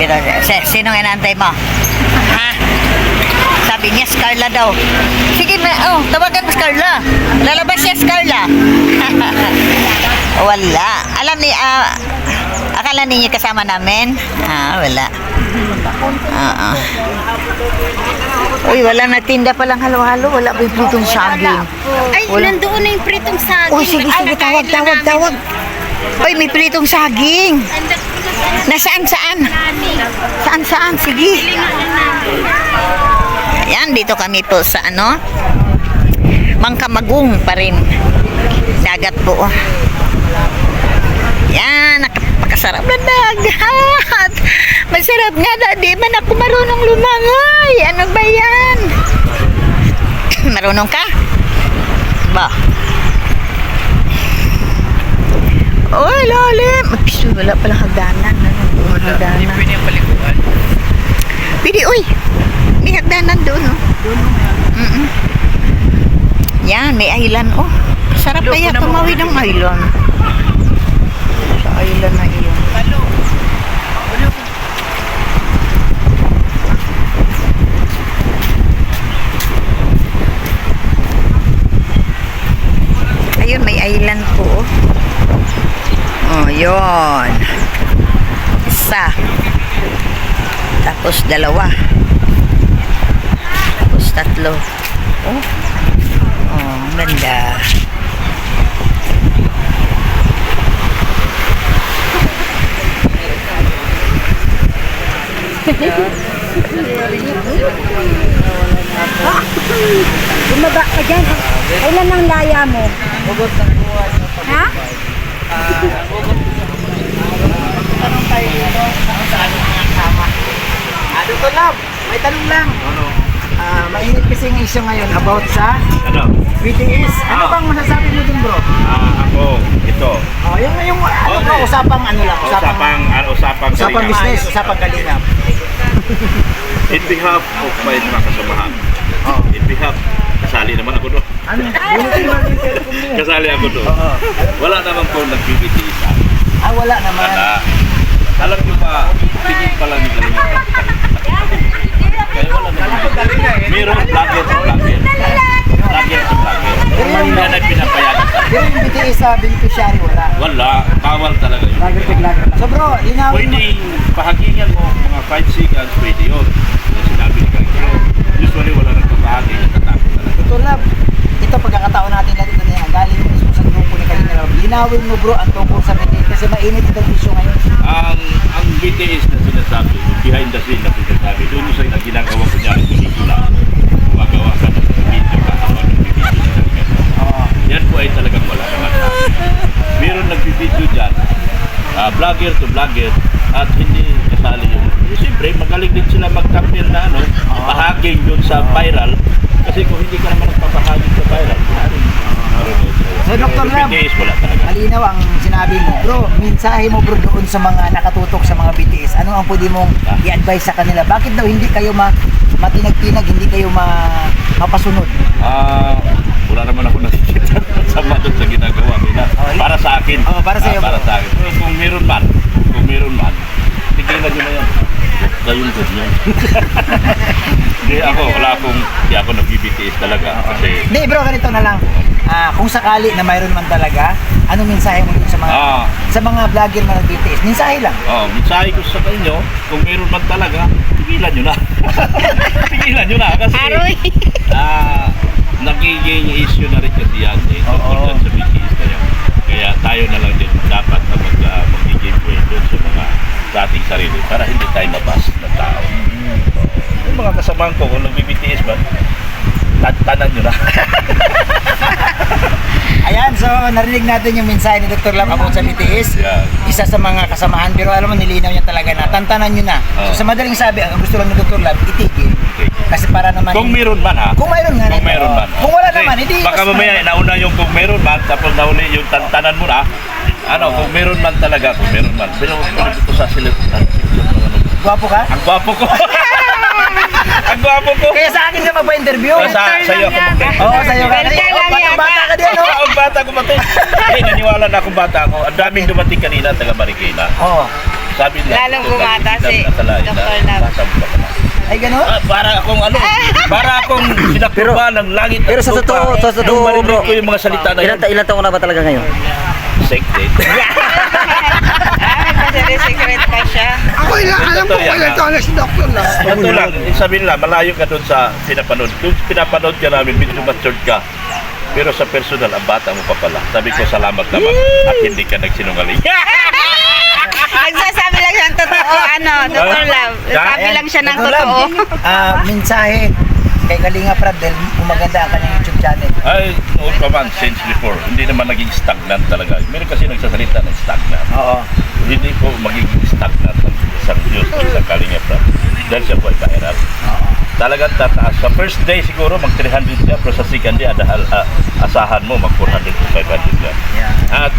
Pero, sinong inaantay mo? Ha? Sabi niya, Scarla daw. Sige, tawagan mo Scarla. Lalabas siya, Scarla. Wala. Alam ni, akala ninyo kasama namin? Wala. Uy, wala na tinda palang halo-halo. Wala ba yung pritong saging? Ay, nandoon na yung pritong saging. Uy, sige, tawag. Uy, may pritong saging. Nasaan? Saan? Sige. Yan, dito kami po sa Mangkamagong pa rin. Dagat po. Yan, napakasarap na dagat. Masarap nga na, di man ako marunong lumangoy. Ano ba yan? Marunong ka? Ba? Uy, lalim. Wala palang hagdanan. Hindi pwede yung palikuan. Pwede, uy. May hagdanan doon, oh. Yan, may island, oh. Sarap kaya tumawid ng island. Sa island na iyon. Ayun, may island po, oh. Oh, yun. Isa. Tapos dalawa. Tapos tatlo. Oh. Oh, ang ganda. Bumaba ka dyan. Kailan ang laya mo? Hugot ng buwan. Ha? Tanong tayo dito, saan ang mga kama? Dito lang, may tanong lang. Mainit kasi ang issue ngayon about sa BTS. Ano bang masasabi mo dun, bro? Ako, ito. Yung usapang Usapang business, usapang kalingap. In behalf of my mga kasamahan. In behalf, kasali naman ako doon. Ano? Kasali ako doon. Wala naman po nag-BBTS. Wala naman. Alam nyo ba, tingin pa lang yung kalingap. Kaya wala naman. Mayroon vlogger to vlogger. Vlogger to vlogger. Yan ay pinapayagan. Pero yung BTS sa beneficiary, wala. Wala, bawal talaga yun. Lager. So bro, linawin mo. Pwede pahagingan mo mga 5 seconds, pwede yun. Yung sinabi ni Kangkyo. Usually wala nang papahagi, nagtatapos talaga. Ito love, ito pagkakataon natin natin na yan. Galing mismo sa grupo ni Kalinga Love. Linawin mo bro ang tungkol sa BTS kasi mainit ang issue ngayon. Ang BTS na sinasabi, yung behind the scene na sinasabi, doon yung sa ginagawa ko niya, pelikula. Gumagawa ka ng video, kasama ng BTS. Yan po ay talagang wala naman. Meron nag-video dyan, vlogger to vlogger, at hindi kasali yun. Siyempre, magaling din sila mag-campaign na bahaging yun sa viral. Kasi kung hindi ka naman nagpapahaging sa viral, So Dr. Love, BTS wala talaga. malinaw ang sinabi mo. Bro, mensahe mo bro doon sa mga nakatutok sa mga BTS. Ano ang pwede mong i-advise sa kanila? Bakit daw hindi kayo matinag-tinag, hindi kayo mapasunod? Wala naman ako nakikita sama doon sa ginagawa nila. Para sa akin. Para sa iyo. Para sa akin. Pero kung meron man, tigilan nyo na yan. Gayun ko yan. Hindi ako nag-BTS talaga. Kasi, Hindi bro, ganito na lang. Kung sakali na mayroon man talaga, anong mensahe mo dun sa mga vlogger na nag-BTS? Mensahe lang. mensahe ko sa inyo, kung meron man talaga, tigilan nyo na. Tigilan nyo na. Kasi, nagiging issue na rin kasi yan. Tungkol dyan sa BTS na yan. Kaya tayo na lang din dapat na magiging point doon sa ating sarili para hindi tayo mabas ng tao. Yung mga kasamahan ko, kung nag-BTS ba, tanan nyo na. Ayan, so narinig natin yung mensahe ni Dr. Love about sa BTS. Yeah. Isa sa mga kasamahan, pero alam mo, nilinaw niya talaga na tantanan nyo na. So sa madaling sabi, ang gusto lang ni Dr. Love, itigil. Kasi para naman... Kung meron man ha? Kung mayroon nga. Kung meron man. Kung wala Kasi naman, hindi... baka mamaya, nauna yung kung meron man, tapos nauli yung tantanan mo na. Kung meron man talaga, kung meron man. Pero kung ito sa silip, Gwapo ka? ang gwapo ko. Ang gwapo ko. Kaya sa akin ka magpa-interview. Sa'yo ako mag-test. Oo, sa'yo ka. Bata ka din, no? Ang bata ko matay. Naniwala na akong bata ako. Ang daming dumating kanina, taga Marikina. Oo. Sabi nila. Lalong bumata si Dr. Love. Ay, gano'n? Para akong para akong sinapuba ng langit at Pero sa lupa. totoo, Nung marinig bro, ko yung mga salita na yun. ilan taon na ba talaga ngayon? Secret. Kasi secret pa siya. Ako alam ko kailan taon na si Dr. Love. Ito lang, sabihin lang, malayo ka doon sa pinapanood. Kung pinapanood ka namin, medyo matured ka. Pero sa personal, ang bata mo pa pala. Sabi ko, salamat naman at hindi ka nagsinungaling. Nagsasabi lang siya ng totoo, Dr. Love. Sabi lang siya ng Dr. Love, totoo. mensahe kay Kalinga Prab dahil gumaganda ang kanyang YouTube channel. Ay, noon pa man, since before, hindi naman naging stagnant talaga. Meron kasi nagsasalita ng stagnant. Oo. Hindi po magiging stagnant ang isang Diyos o isang Kalinga Prab. Dahil siya po ay kairat. Talagang tataas. Sa first day siguro mag 300 siya, pero sa second day asahan mo mag 400 to 500 siya. Yeah. At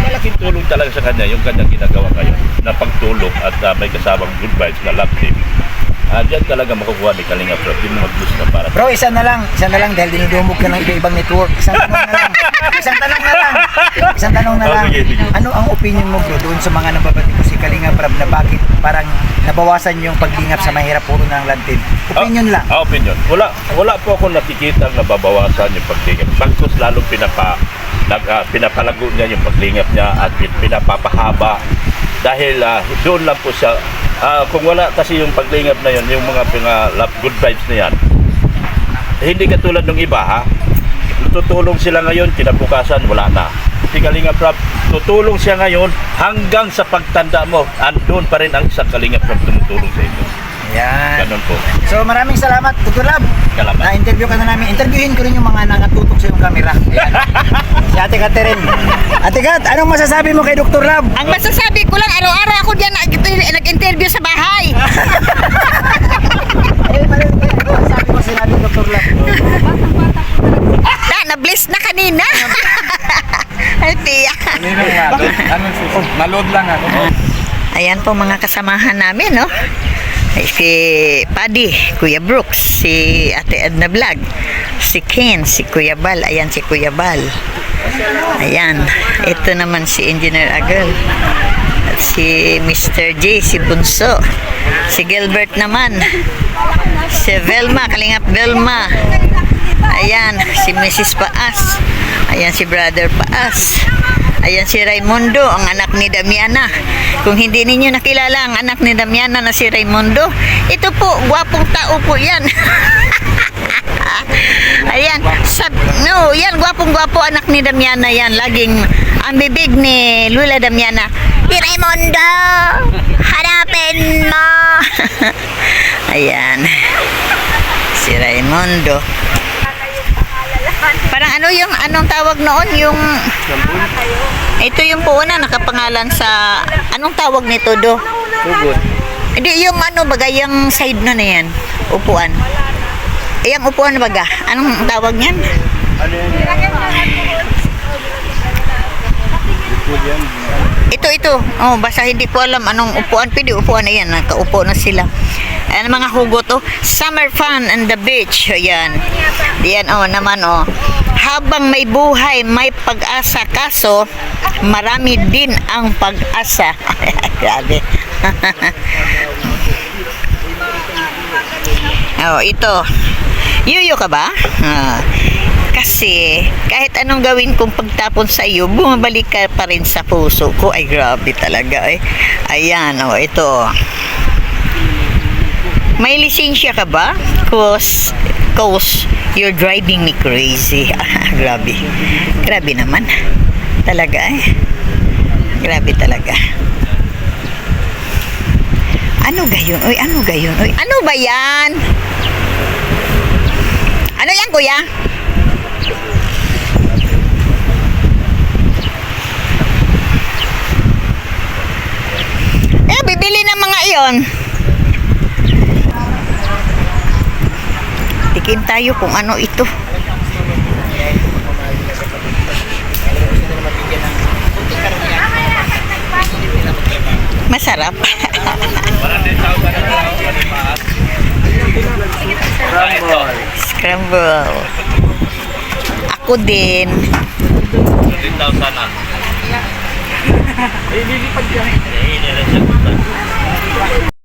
malaking tulong talaga sa kanya yung kanyang ginagawa ngayon na pagtulong at may kasamang good vibes na love team. Diyan talaga makukuha ni Kalinga Prab yung mga blues na para. Bro, isa na lang dahil dinudumog ka ng iba-ibang network. Isang tanong na lang. Oh, sige. Ano ang opinion mo, bro, doon sa mga nababati ko si Kalinga Prab na bakit parang nabawasan yung paglingap sa mahirap puro ng lantid? Opinion lang. Opinion. Wala po ako nakikita na nababawasan yung paglingap. Bagkus lalong pinapalago niya yung paglingap niya at pinapapahaba. Dahil doon lang po siya. Kung wala kasi yung paglingap na yun, yung mga good vibes na yan, hindi katulad ng iba ha. Tutulong sila ngayon, kinabukasan, wala na. Si Kalinga Prab, tutulong siya ngayon hanggang sa pagtanda mo. Andun pa rin ang isang Kalinga Prab tumutulong sa inyo. Yan. Ganun po. So maraming salamat, Dr. Love. Salamat. Na-interview ka na namin. Interviewin ko rin yung mga nakatutok sa iyong camera. Yan. Si Ate Catherine. Ate Kat, anong masasabi mo kay Dr. Love? Ang masasabi ko lang, araw-araw ako diyan nag-interview sa bahay. Ayun pala yung sabi mo sinabi Dr. Love. Na-bless na kanina. Ay, tiyak. Naload lang ako. Ayan po mga kasamahan namin, no? Si Paddy, Kuya Brooks, si Ate Edna Vlog, si Ken, si Kuya Bal, ayan si Kuya Bal. Ayan, ito naman si Engineer Agel. At si Mr. J, si Bunso. Si Gilbert naman. Si Velma, Kalingap Velma. Ayan, si Mrs. Paas. Ayan si Brother Paas. Ayan si Raimundo, ang anak ni Damiana. Kung hindi ninyo nakilala ang anak ni Damiana na si Raimundo, ito po, gwapong tao po yan. Ayan, yan, gwapong-gwapo anak ni Damiana yan. Laging, ang bibig ni Lula Damiana, si Raimundo, hanapin mo. Ayan, si Raimundo. Parang anong tawag noon, yung ito yung po na nakapangalan sa anong tawag nito do? Hindi yung bagay yung side na yan, upuan. Yung upuan baga, anong tawag niyan? Ito. Oh, basta hindi ko alam anong upuan. Pwede upuan na yan. Nakaupo na sila. Ayan mga hugot to. Summer fun on the beach. Ayan. Diyan naman Habang may buhay, may pag-asa. Kaso, marami din ang pag-asa. Grabe. Ito. Yuyo ka ba? Kasi kahit anong gawin kong pagtapon sa iyo, bumabalik ka pa rin sa puso ko. Ay, grabe talaga eh. Ayan, ito. May lisensya ka ba? Cause you're driving me crazy. Grabe. Grabe naman. Talaga eh. Grabe talaga. Ano gayon? Uy, ano gayon? Uy, ano ba yan? Ano yan, kuya? Bibili ng mga iyon. Tikim tayo kung ano ito. Masarap. Scramble. Ako din. 10,000 na. Eh, lilipad ka rin. Eh, hindi na siya.